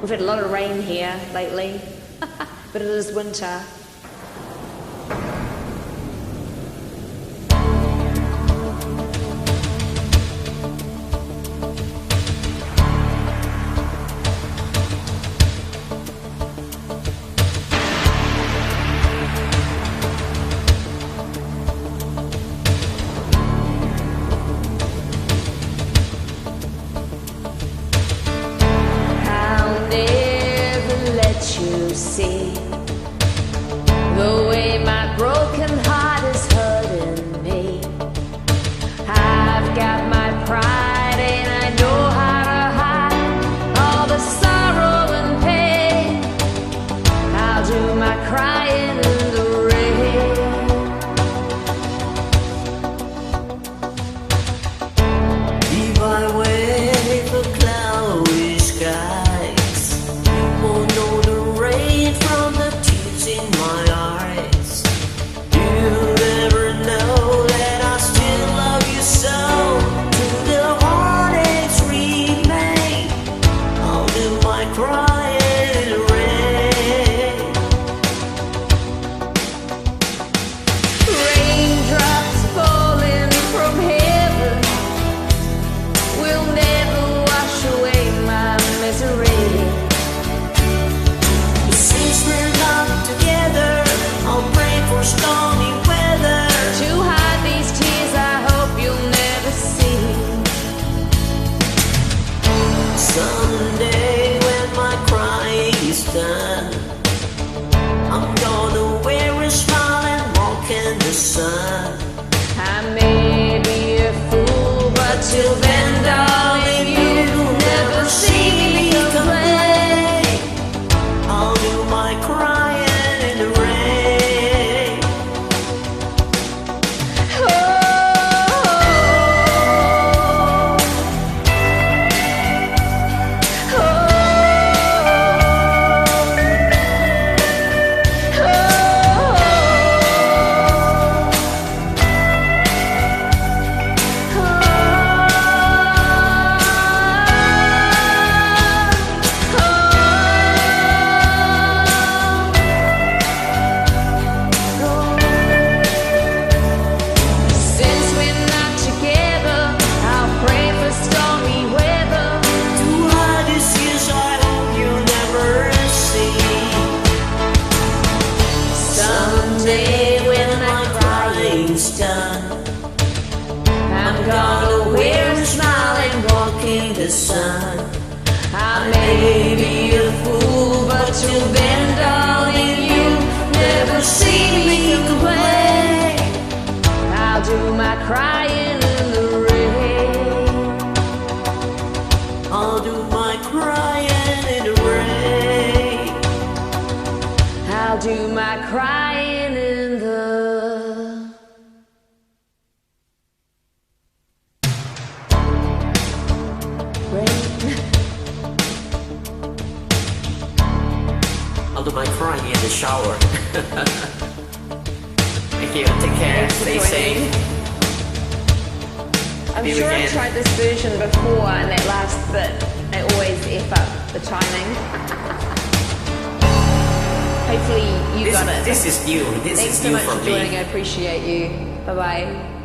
We've had a lot of rain here lately, but it is winter. You see the way my broken heart is hurting me. I've got my pride and I know how to hide all the sorrow and pain. I'll do my crying in the rain. If I wait for cloudy skies, won't know the rain from the tears in my eyes. You'll never know that I still love you so. Till the heartaches remain, I'll do my crying in the rain. Raindrops falling from heaven will never wash away my misery. Since we're not together, I'll pray for stormy weather. To hide these tears I hope you'll never see. Someday when my crying is done, I'm gonna wear a smile and walk in the sun. I may be a fool, but till then, darling, you'll never see me complain. I'll do my crying in the rain. Since we're not together, I'll pray for stormy weather. To hide these tears I hope you'll never see. Someday when my crying's done, I'm gonna wear a smile and walk in the sun. I may be a fool, but till then, darling, you'll never see me complain. I'll do my crying in the rain. I'll do my crying in the rain. I'll do my crying in the rain. I'll do my crying in the shower. Thank you. Take care. Stay safe. I'm Maybe we sure I've can- tried this version before, and that last bit, I always F up the timing. Hopefully you got it. This is new. This Thanks is so new much for for me. joining. I appreciate you. Bye bye.